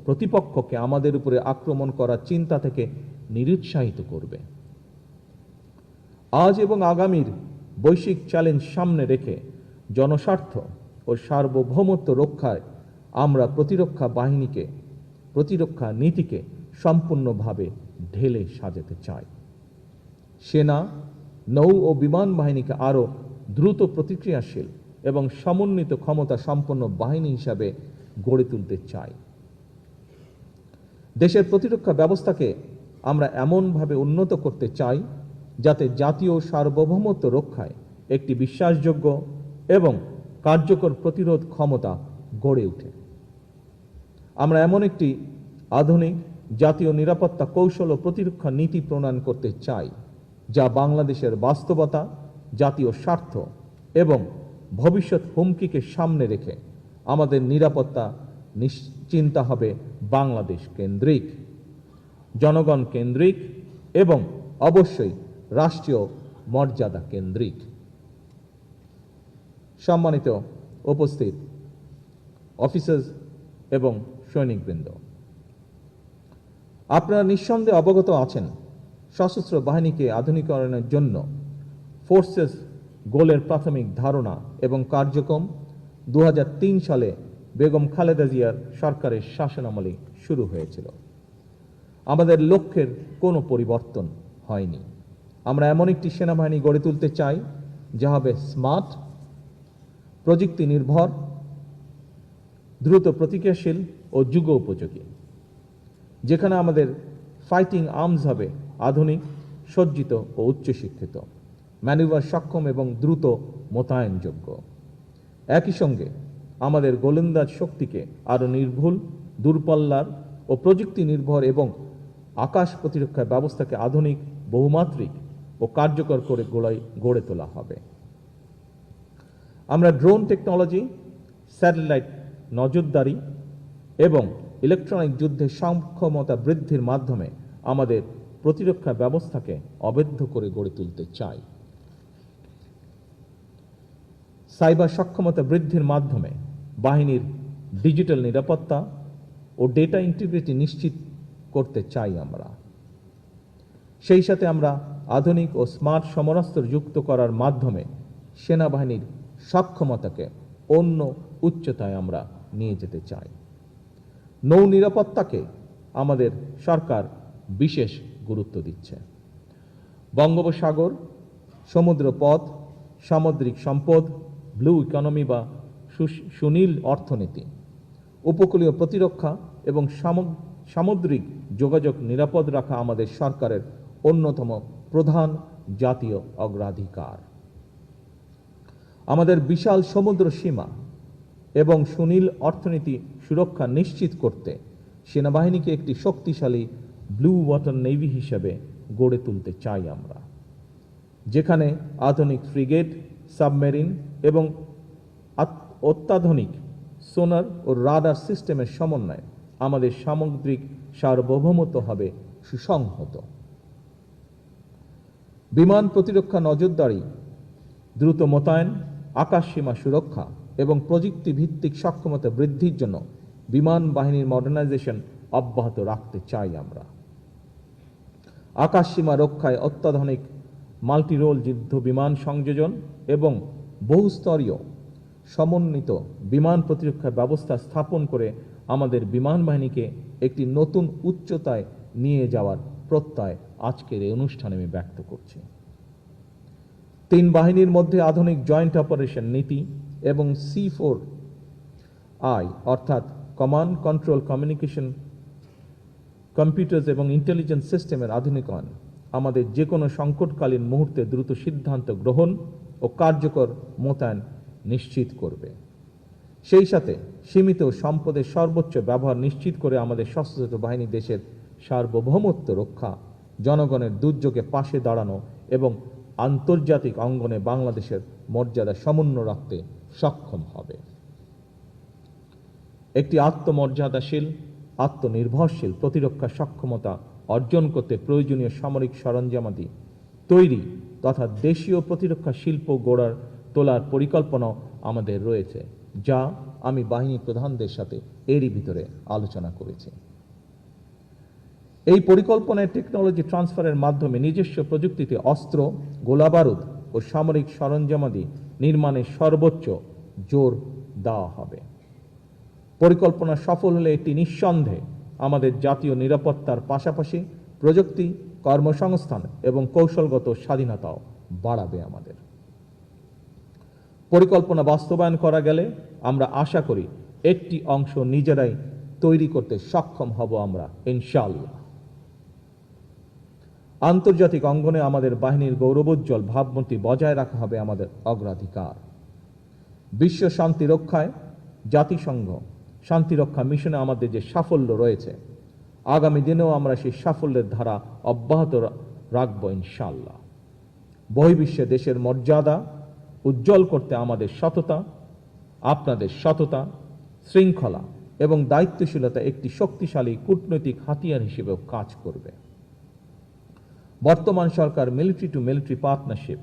প্রতিপক্ষকে আমাদের উপরে আক্রমণ করার চিন্তা থেকে নিরুৎসাহিত করবে। আজ এবং আগামীর বৈশ্বিক চ্যালেঞ্জ সামনে রেখে জনস্বার্থ ও সার্বভৌমত্ব রক্ষায় আমরা প্রতিরক্ষা নীতিকে সম্পূর্ণভাবে ঢেলে সাজাতে চাই। সেনা, নৌ ও বিমান বাহিনীকে আরও দ্রুত প্রতিক্রিয়াশীল এবং সমন্বিত ক্ষমতা সম্পন্ন বাহিনী হিসাবে গড়ে তুলতে চাই। দেশের প্রতিরক্ষা ব্যবস্থাকে আমরা এমনভাবে উন্নত করতে চাই যাতে জাতীয় সার্বভৌমত্ব রক্ষায় একটি বিশ্বাসযোগ্য এবং কার্যকর প্রতিরোধ ক্ষমতা গড়ে ওঠে। আমরা এমন একটি আধুনিক জাতীয় নিরাপত্তা কৌশল ও প্রতিরক্ষা নীতি প্রণয়ন করতে চাই যা বাংলাদেশের বাস্তবতা, জাতীয় স্বার্থ এবং ভবিষ্যৎ হুমকিকে সামনে রেখে আমাদের নিরাপত্তা নিশ্চিন্তা হবে বাংলাদেশ কেন্দ্রিক, জনগণ কেন্দ্রিক এবং অবশ্যই রাষ্ট্রীয় মর্যাদা কেন্দ্রিক। সম্মানিত উপস্থিত অফিসার্স এবং সৈনিকবৃন্দ, আপনারা নিঃসন্দেহে অবগত আছেন সশস্ত্র বাহিনীকে আধুনিকরণের জন্য ফোর্সেস গোলের প্রাথমিক ধারণা এবং কার্যক্রম 2003 সালে বেগম খালেদা জিয়ার সরকারের শাসনামলে শুরু হয়েছিল। আমাদের লক্ষ্যের কোনো পরিবর্তন হয়নি। আমরা এমন একটি সেনাবাহিনী গড়ে তুলতে চাই যা হবে স্মার্ট, প্রযুক্তি নির্ভর, দ্রুত প্রতিক্রিয়াশীল ও যুগ উপযোগী, যেখানে আমাদের ফাইটিং আর্মস হবে আধুনিক, সজ্জিত ও উচ্চশিক্ষিত, ম্যানুভার সক্ষম এবং দ্রুত মোতায়েনযোগ্য। একই সঙ্গে আমাদের গোলন্দাজ শক্তিকে আরও নির্ভুল, দূরপাল্লার ও প্রযুক্তি নির্ভর এবং আকাশ প্রতিরক্ষা ব্যবস্থাকে আধুনিক, বহুমাত্রিক ও কার্যকর করে গড়ে তোলা হবে। আমরা ড্রোন টেকনোলজি, স্যাটেলাইট নজরদারি এবং ইলেকট্রনিক যুদ্ধের সক্ষমতা বৃদ্ধির মাধ্যমে আমাদের প্রতিরক্ষা ব্যবস্থাকে অবেধ্য করে গড়ে তুলতে চাই। সাইবার সক্ষমতা বৃদ্ধির মাধ্যমে বাহিনীর ডিজিটাল নিরাপত্তা ও ডেটা ইন্টিগ্রিটি নিশ্চিত করতে চাই আমরা। সেই সাথে আমরা আধুনিক ও স্মার্ট সমরাস্ত্র যুক্ত করার মাধ্যমে সেনাবাহিনীর সক্ষমতাকে অন্য উচ্চতায় আমরা নিয়ে যেতে চাই। নৌ নিরাপত্তাকে আমাদের সরকার বিশেষ গুরুত্ব দিচ্ছে। বঙ্গোপসাগর, সমুদ্রপথ, সামুদ্রিক সম্পদ, ব্লু ইকোনমি বা সুনীল অর্থনীতি, উপকূলীয় প্রতিরক্ষা এবং সামুদ্রিক যোগাযোগ নিরাপদ রাখা আমাদের সরকারের অন্যতম প্রধান জাতীয় অগ্রাধিকার। আমাদের বিশাল সমুদ্র সীমা এবং সুনীল অর্থনীতি সুরক্ষা নিশ্চিত করতে সেনাবাহিনীকে একটি শক্তিশালী ব্লু ওয়াটার নেভি হিসেবে গড়ে তুলতে চাই আমরা, যেখানে আধুনিক ফ্রিগেট, সাবমেরিন এবং অত্যাধুনিক সোনার ও রাডার সিস্টেমের সমন্বয়ে আমাদের সামুদ্রিক সার্বভৌমত্ব হবে সুসংহত। বিমান প্রতিরক্ষা নজরদারি, দ্রুত মোতায়েন, আকাশ সীমা সুরক্ষা এবং প্রযুক্তি ভিত্তিক সক্ষমতা বৃদ্ধির জন্য বিমান বাহিনীর মডার্নাইজেশন অব্যাহত রাখতে চাই আমরা। আকাশ সীমা রক্ষায় অত্যাধুনিক মাল্টিরোল যুদ্ধ বিমান সংযোজন এবং বহুস্তরীয় সমন্বিত বিমান প্রতিরক্ষা ব্যবস্থা স্থাপন করে আমাদের বিমান বাহিনীকে একটি নতুন উচ্চতায় নিয়ে যাওয়ার প্রত্যয় আজকের এই অনুষ্ঠানে আমি ব্যক্ত করছি। তিন বাহিনীর মধ্যে আধুনিক জয়েন্ট অপারেশন নীতি এবং C4I অর্থাৎ কমান্ড, কন্ট্রোল, কমিউনিকেশন, কম্পিউটার্স এবং ইন্টেলিজেন্স সিস্টেমের আধুনিকায়ন আমাদের যে কোনো সংকটকালীন মুহূর্তে দ্রুত সিদ্ধান্ত গ্রহণ ও কার্যকর মোতায়েন নিশ্চিত করবে। সেই সাথে সীমিত সম্পদের সর্বোচ্চ ব্যবহার নিশ্চিত করে আমাদের সশস্ত্র বাহিনী দেশের সার্বভৌমত্ব রক্ষা, জনগণের দুর্যোগে পাশে দাঁড়ানো এবং আন্তর্জাতিক অঙ্গনে বাংলাদেশের মর্যাদা সমুন্নত রাখতে সক্ষম হবে। একটি আত্মমর্যাদাশীল, আত্মনির্ভরশীল প্রতিরক্ষা সক্ষমতা অর্জন করতে প্রয়োজনীয় সামরিক সরঞ্জামাদি তৈরি তথা দেশীয় প্রতিরক্ষা শিল্প তোলার পরিকল্পনা আমাদের রয়েছে, যা আমি বাহিনী প্রধানদের সাথে এরই ভিতরে আলোচনা করেছি। এই পরিকল্পনায় টেকনোলজি ট্রান্সফারের মাধ্যমে নিজস্ব প্রযুক্তিতে অস্ত্র, গোলাবারুদ ও সামরিক সরঞ্জামাদি নির্মাণে সর্বোচ্চ জোর দেওয়া হবে। পরিকল্পনা সফল হলে এটি নিঃসন্দেহে আমাদের জাতীয় নিরাপত্তার পাশাপাশি প্রযুক্তি, কর্মসংস্থান এবং কৌশলগত স্বাধীনতাও বাড়াবে আমাদের। পরিকল্পনা বাস্তবায়ন করা গেলে আমরা আশা করি একটি অংশ নিজেরাই তৈরি করতে সক্ষম হব আমরা ইনশাআল্লাহ। আন্তর্জাতিক অঙ্গনে আমাদের বাহিনীর গৌরবোজ্জ্বল ভাবমূর্তি বজায় রাখা হবে আমাদের অগ্রাধিকার। বিশ্ব শান্তি রক্ষায় জাতিসংঘ শান্তিরক্ষা মিশনে আমাদের যে সাফল্য রয়েছে, আগামী দিনেও আমরা সেই সাফল্যের ধারা অব্যাহত রাখব ইনশাআল্লাহ। বহির্বিশ্বে দেশের মর্যাদা উজ্জ্বল করতে আমাদের সততা, আপনাদের সততা, শৃঙ্খলা এবং দায়িত্বশীলতা একটি শক্তিশালী কূটনৈতিক হাতিয়ার হিসেবেও কাজ করবে। বর্তমান সরকার মিলিটারি টু মিলিটারি পার্টনারশিপ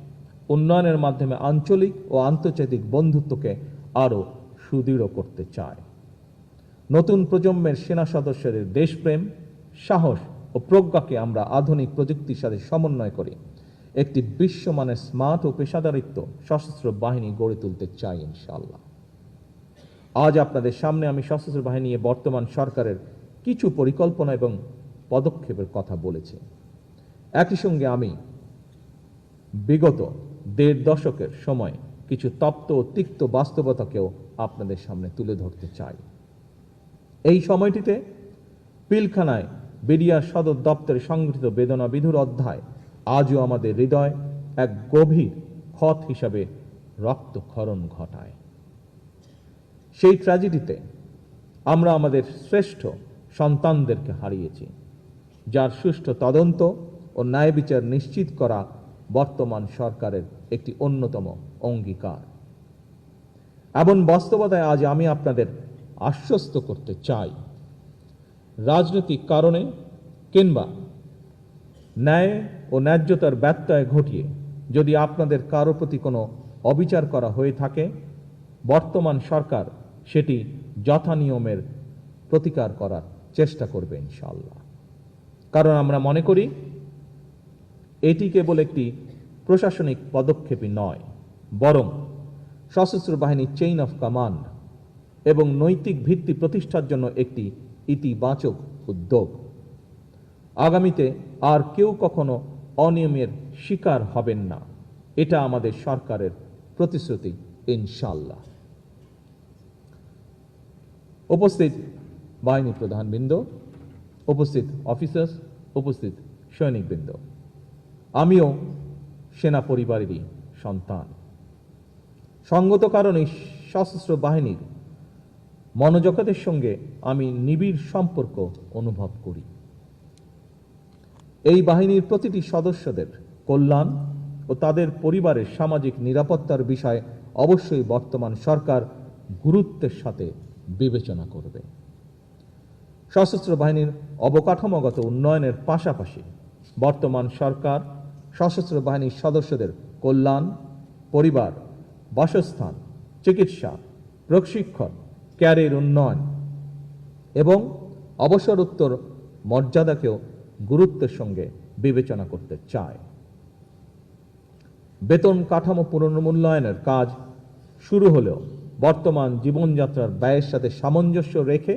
উন্নয়নের মাধ্যমে আঞ্চলিক ও আন্তর্জাতিক বন্ধুত্বকে আরও সুদৃঢ় করতে চায়। নতুন প্রজন্মের সেনা সদস্যদের দেশপ্রেম, সাহস ও প্রজ্ঞাকে আমরা আধুনিক প্রযুক্তির সাথে সমন্বয় করে একটি বিশ্বমানের স্মার্ট ও পেশাদারিত্ব সশস্ত্র বাহিনী গড়ে তুলতে চাই ইনশাআল্লাহ। আজ আপনাদের সামনে আমি সশস্ত্র বাহিনী বর্তমান সরকারের কিছু পরিকল্পনা এবং পদক্ষেপের কথা বলেছি। একই সঙ্গে আমি বিগত 1.5 দশকের সময় কিছু তপ্ত ও তিক্ত বাস্তবতাকেও আপনাদের সামনে তুলে ধরতে চাই। এই সময়টিতে পিলখানায় বিডিআর সদর দপ্তরে সংগঠিত বেদনা বিধুর অধ্যায় আজও আমাদের হৃদয় এক গভীর ক্ষত হিসাবে রক্তক্ষরণ ঘটায়। সেই ট্র্যাজেডিতে আমরা আমাদের শ্রেষ্ঠ সন্তানদেরকে হারিয়েছি, যার সুষ্ঠু তদন্ত ও ন্যায় বিচার নিশ্চিত করা বর্তমান সরকারের একটি অন্যতম অঙ্গীকার। এমন বাস্তবতায় আজ আমি আপনাদের আশ্বস্ত করতে চাই, রাজনৈতিক কারণে কিংবা ন্যায় ও ন্যায্যতার ব্যত্যয় ঘটিয়ে যদি আপনাদের কারো প্রতি কোনো অবিচার করা হয়ে থাকে, বর্তমান সরকার সেটি যথানিয়মের প্রতিকার করার চেষ্টা করবে ইনশাআল্লাহ। কারণ আমরা মনে করি এটি কেবল একটি প্রশাসনিক পদক্ষেপই নয়, বরং সশস্ত্র বাহিনীর চেইন অফ কমান্ড এবং নৈতিক ভিত্তি প্রতিষ্ঠার জন্য একটি ইতিবাচক উদ্যোগ। আগামীতে আর কেউ কখনো অনিয়মের শিকার হবেন না, এটা আমাদের সরকারের প্রতিশ্রুতি ইনশাআল্লাহ। উপস্থিত বাহিনী প্রধানবৃন্দ, উপস্থিত অফিসার্স, উপস্থিত সৈনিকবৃন্দ, আমিও সেনা পরিবারেরই সন্তান। সঙ্গত কারণে সশস্ত্র বাহিনীর মনোজগতের সঙ্গে আমি নিবিড় সম্পর্ক অনুভব করি। এই বাহিনীর প্রতিটি সদস্যদের কল্যাণ ও তাদের পরিবারের সামাজিক নিরাপত্তার বিষয়ে অবশ্যই বর্তমান সরকার গুরুত্বের সাথে বিবেচনা করবে। সশস্ত্র বাহিনীর অবকাঠামোগত উন্নয়নের পাশাপাশি বর্তমান সরকার সশস্ত্র বাহিনীর সদস্যদের কল্যাণ, পরিবার, বাসস্থান, চিকিৎসা, প্রশিক্ষণ, ক্যারিয়ার উন্নয়ন এবং অবসরোত্তর মর্যাদাকেও গুরুত্বের সঙ্গে বিবেচনা করতে চায়। বেতন কাঠামো পুনর্মূল্যায়নের কাজ শুরু হলেও বর্তমান জীবনযাত্রার ব্যয়ের সাথে সামঞ্জস্য রেখে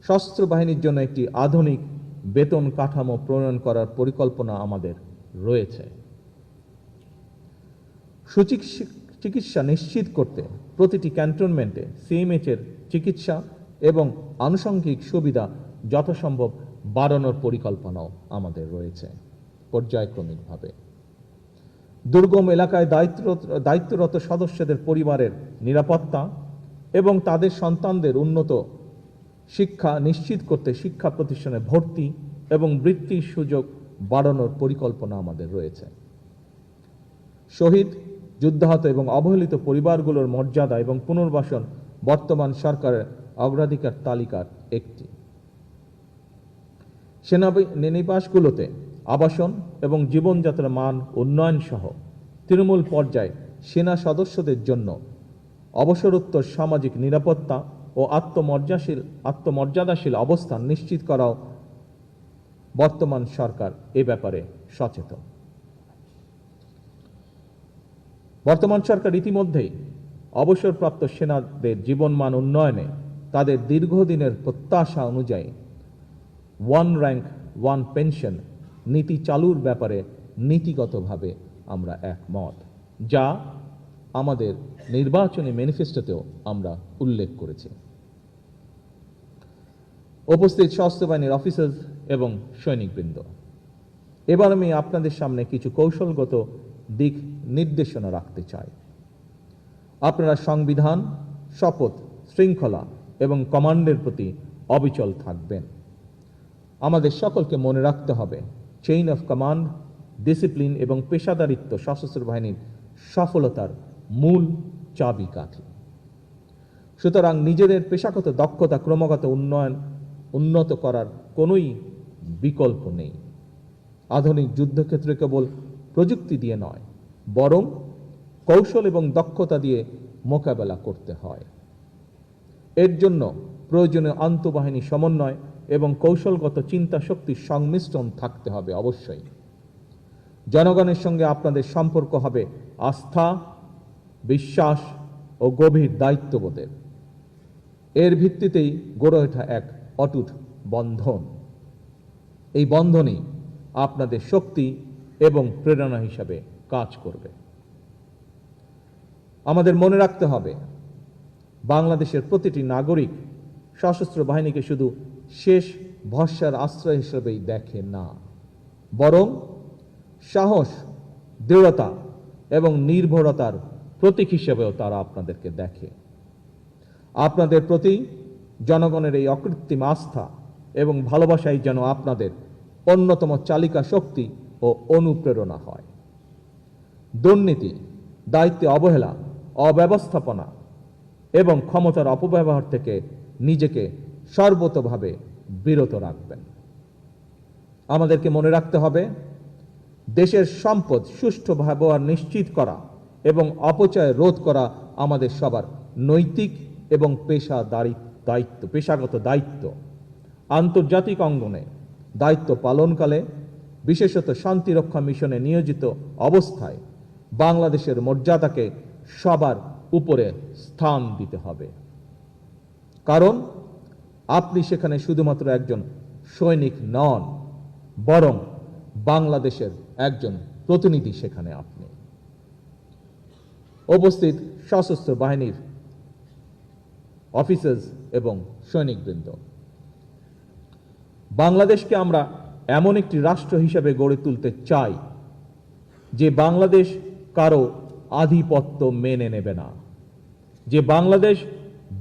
সশস্ত্র বাহিনীর জন্য একটি আধুনিক বেতন কাঠামো প্রণয়ন করার পরিকল্পনা আমাদের রয়েছে। চিকিৎসা নিশ্চিত করতে প্রতিটি ক্যান্টনমেন্টে সিএমএইচ এর চিকিৎসা এবং আনুষঙ্গিক সুবিধা যথাসম্ভব বাড়ানোর পরিকল্পনাও আমাদের রয়েছে পর্যায়ক্রমিকভাবে। দুর্গম এলাকায় দায়িত্বরত সদস্যদের পরিবারের নিরাপত্তা এবং তাদের সন্তানদের উন্নত শিক্ষা নিশ্চিত করতে শিক্ষা প্রতিষ্ঠানে ভর্তি এবং বৃত্তির সুযোগ বাড়ানোর পরিকল্পনা আমাদের রয়েছে। শহীদ, যুদ্ধাহত এবং অবহেলিত পরিবারগুলোর মর্যাদা এবং পুনর্বাসন বর্তমান সরকারের অগ্রাধিকার তালিকার একটি। সেনানিবাসগুলোতে আবাসন এবং জীবনযাত্রার মান উন্নয়ন সহ তৃণমূল পর্যায়ে সেনা সদস্যদের জন্য অবসরোত্তর সামাজিক নিরাপত্তা ও আত্মমর্যাদাশীল অবস্থান নিশ্চিত করাও বর্তমান সরকার এ ব্যাপারে সচেতন। বর্তমান সরকার ইতিমধ্যেই অবসরপ্রাপ্ত সেনাদের জীবনমান উন্নয়নে তাদের দীর্ঘদিনের প্রত্যাশা অনুযায়ী ওয়ান র্যাঙ্ক ওয়ান পেনশন নীতি চালুর ব্যাপারে নীতিগতভাবে আমরা একমত, যা আমাদের নির্বাচনী ম্যানিফেস্টোতেও আমরা উল্লেখ করেছি। উপস্থিত সশস্ত্র বাহিনীর অফিসার এবং সৈনিকবৃন্দ, এবার আমি আপনাদের সামনে কিছু কৌশলগত দিক নির্দেশনা রাখতে চাই। আপনারা সংবিধান, শপথ, শৃঙ্খলা এবং কমান্ডের প্রতি অবিচল থাকবেন। আমাদের সকলকে মনে রাখতে হবে, চেইন অফ কমান্ড, ডিসিপ্লিন এবং পেশাদারিত্ব সশস্ত্র বাহিনীর সফলতার মূল চাবিকাঠি। সুতরাং নিজেদের পেশাগত দক্ষতা ক্রমাগত উন্নত করার কোনোই বিকল্প নেই। আধুনিক যুদ্ধক্ষেত্রে কেবল প্রযুক্তি দিয়ে নয়, বরং কৌশল এবং দক্ষতা দিয়ে মোকাবেলা করতে হয়। এর জন্য প্রয়োজনীয় আন্তঃবাহিনী সমন্বয় এবং কৌশলগত চিন্তা শক্তির সংমিশ্রণ থাকতে হবে অবশ্যই। জনগণের সঙ্গে আপনাদের সম্পর্ক হবে আস্থা, বিশ্বাস ও গভীর দায়িত্ববোধের। এর ভিত্তিতেই গড়ে ওঠা এক অটুট বন্ধন। এই বন্ধনই আপনাদের শক্তি এবং প্রেরণা হিসাবে কাজ করবে। আমাদের মনে রাখতে হবে, বাংলাদেশের প্রতিটি নাগরিক সশস্ত্র বাহিনীকে শুধু শেষ ভরসার আশ্রয় হিসেবেই দেখে না, বরং সাহস, দৃঢ়তা এবং নির্ভরতার প্রতীক হিসেবেও তারা আপনাদেরকে দেখে। আপনাদের প্রতি জনগণের এই অকৃত্রিম আস্থা এবং ভালোবাসাই যেন আপনাদের অন্যতম চালিকা শক্তি ও অনুপ্রেরণা হয়। দুর্নীতি, দায়িত্বে অবহেলা, অব্যবস্থাপনা এবং ক্ষমতার অপব্যবহার থেকে নিজেকে সর্বতোভাবে বিরত রাখবেন। আমাদেরকে মনে রাখতে হবে, দেশের সম্পদ সুষ্ঠু ব্যবহার নিশ্চিত করা এবং অপচয় রোধ করা আমাদের সবার নৈতিক এবং পেশাগত দায়িত্ব। আন্তর্জাতিক অঙ্গনে দায়িত্ব পালনকালে, বিশেষত শান্তিরক্ষা মিশনে নিয়োজিত অবস্থায় বাংলাদেশের মর্যাদাকে সবার উপরে স্থান দিতে হবে। কারণ আপনি সেখানে শুধুমাত্র একজন সৈনিক নন, বরং বাংলাদেশের একজন প্রতিনিধি। সেখানে আপনি উপস্থিত সশস্ত্র বাহিনীর অফিসার্স এবং সৈনিকবৃন্দ, বাংলাদেশকে আমরা এমন একটি রাষ্ট্র হিসেবে গড়ে তুলতে চাই যে বাংলাদেশ কারো আধিপত্য মেনে নেবে না, যে বাংলাদেশ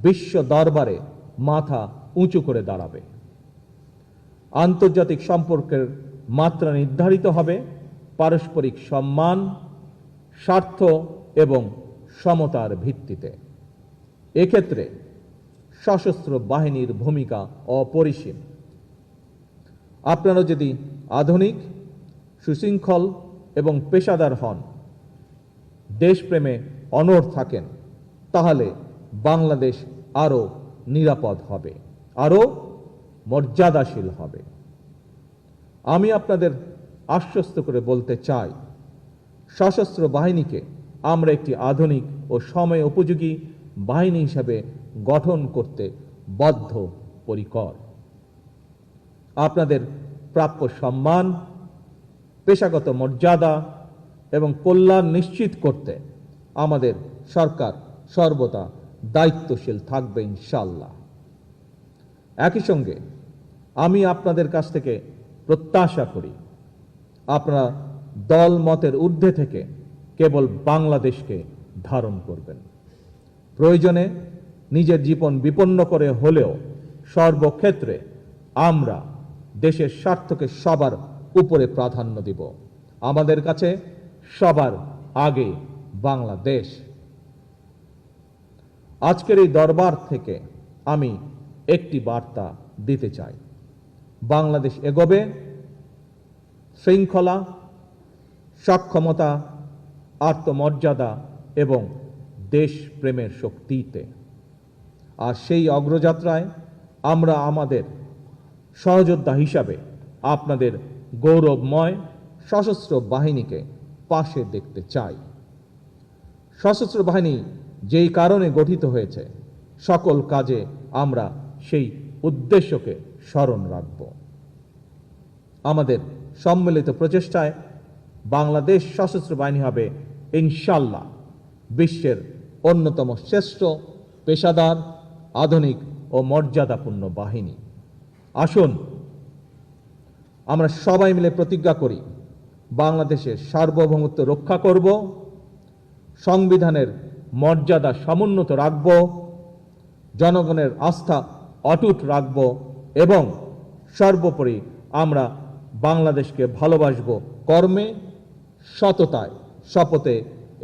বিশ্ব দরবারে মাথা উঁচু করে দাঁড়াবে। আন্তর্জাতিক সম্পর্কের মাত্রা নির্ধারিত হবে পারস্পরিক সম্মান, স্বার্থ এবং সমতার ভিত্তিতে। এক্ষেত্রে সশস্ত্র বাহিনীর ভূমিকা অপরিসীম। আপনারা যদি আধুনিক, সুশৃঙ্খল এবং পেশাদার হন, দেশপ্রেমে অনড় থাকেন, তাহলে বাংলাদেশ আরও নিরাপদ হবে, আরও মর্যাদাশীল হবে। আমি আপনাদের আশ্বস্ত করে বলতে চাই, সশস্ত্র বাহিনীকে আমরা একটি আধুনিক ও সময় উপযোগী বাহিনী হিসাবে গঠন করতে বদ্ধপরিকর। আপনাদের প্রাপ্য সম্মান, পেশাগত মর্যাদা এবং কল্যাণ নিশ্চিত করতে আমাদের সরকার সর্বদা দায়িত্বশীল থাকবে ইনশাআল্লাহ। একই সঙ্গে আমি আপনাদের কাছ থেকে প্রত্যাশা করি, আপনারা দল মতের ঊর্ধ্বে থেকে কেবল বাংলাদেশকে ধারণ করবেন। প্রয়োজনে নিজের জীবন বিপন্ন করে হলেও সর্বক্ষেত্রে আমরা দেশের স্বার্থকে সবার উপরে প্রাধান্য দিব। আমাদের কাছে সবার আগে বাংলাদেশ। আজকের এই দরবার থেকে আমি একটি বার্তা দিতে চাই, বাংলাদেশ এগোবে শৃঙ্খলা, সক্ষমতা, আত্মমর্যাদা এবং দেশপ্রেমের শক্তিতে। আর সেই অগ্রযাত্রায় আমরা আমাদের সহযোদ্ধা হিসাবে আপনাদের গৌরবময় সশস্ত্র বাহিনীকে পাশে দেখতে চাই। সশস্ত্র বাহিনী যেই কারণে গঠিত হয়েছে, সকল কাজে আমরা সেই উদ্দেশ্যকে স্মরণ রাখব। আমাদের সম্মিলিত প্রচেষ্টায় বাংলাদেশ সশস্ত্র বাহিনী হবে ইনশাআল্লাহ বিশ্বের অন্যতম শ্রেষ্ঠ, পেশাদার, আধুনিক ও মর্যাদাপূর্ণ বাহিনী। আসুন আমরা সবাই মিলে প্রতিজ্ঞা করি, বাংলাদেশের সার্বভৌমত্ব রক্ষা করব, সংবিধানের মর্যাদা সমুন্নত রাখব, জনগণের আস্থা অটুট রাখব এবং সর্বোপরি আমরা বাংলাদেশকে ভালোবাসব কর্মে, সততায়, শপথে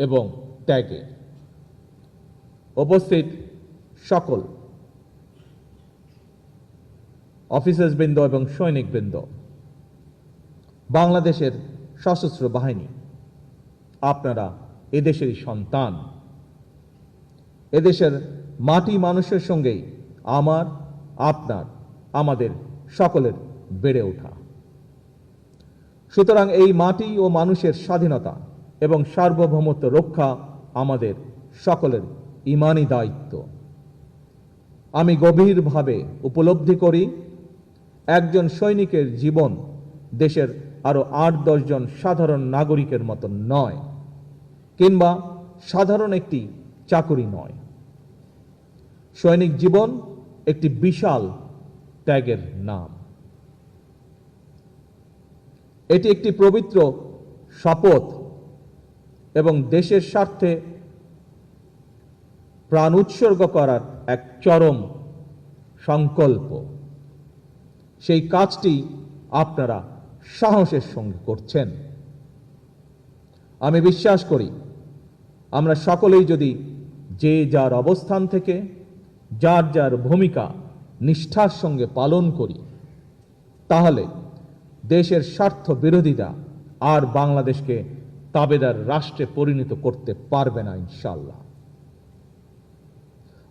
এবং ত্যাগে। উপস্থিত সকল অফিসার্সবৃন্দ এবং সৈনিকবৃন্দ, বাংলাদেশের সশস্ত্র বাহিনী, আপনারা এদেশেরই সন্তান। এদেশের মাটি মানুষের সঙ্গেই আমার, আপনার, আমাদের সকলের বেড়ে ওঠা। সুতরাং এই মাটি ও মানুষের স্বাধীনতা এবং সার্বভৌমত্ব রক্ষা আমাদের সকলের ঈমানি দায়িত্ব। আমি গভীরভাবে উপলব্ধি করি, একজন সৈনিকের জীবন দেশের আরো 8-10 জন সাধারণ নাগরিকের মতো নয়, কিংবা সাধারণ একটি চাকুরি নয়। সৈনিক জীবন একটি বিশাল ত্যাগের নাম। এটি একটি পবিত্র শপথ এবং দেশের স্বার্থে প্রাণ উৎসর্গ করার এক চরম সংকল্প। সেই কাজটি আপনারা সাহসের সঙ্গে করছেন। আমি বিশ্বাস করি আমরা সকলেই যদি যে যার অবস্থান থেকে যার যার ভূমিকা নিষ্ঠার সঙ্গে পালন করি, তাহলে দেশের স্বার্থ বিরোধীরা আর বাংলাদেশকে তাবেদার রাষ্ট্রে পরিণত করতে পারবে না ইনশাআল্লাহ।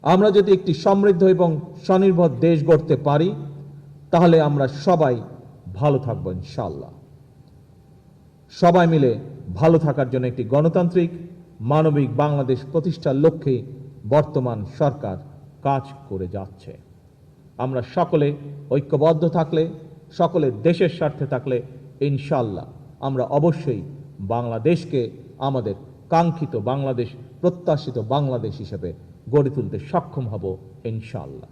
আমরা যদি একটি সমৃদ্ধ এবং স্বনির্ভর দেশ গড়তে পারি, তাহলে আমরা সবাই ভালো থাকবো ইনশাআল্লাহ। সবাই মিলে ভালো থাকার জন্য একটি গণতান্ত্রিক মানবিক বাংলাদেশ প্রতিষ্ঠার লক্ষ্যে বর্তমান সরকার কাজ করে যাচ্ছে। আমরা সকলে ঐক্যবদ্ধ থাকলে, সকলে দেশের স্বার্থে থাকলে ইনশাআল্লাহ আমরা অবশ্যই বাংলাদেশকে আমাদের কাঙ্ক্ষিত বাংলাদেশ, প্রত্যাশিত বাংলাদেশ হিসেবে গড়ে তুলতে সক্ষম হব ইনশাআল্লাহ।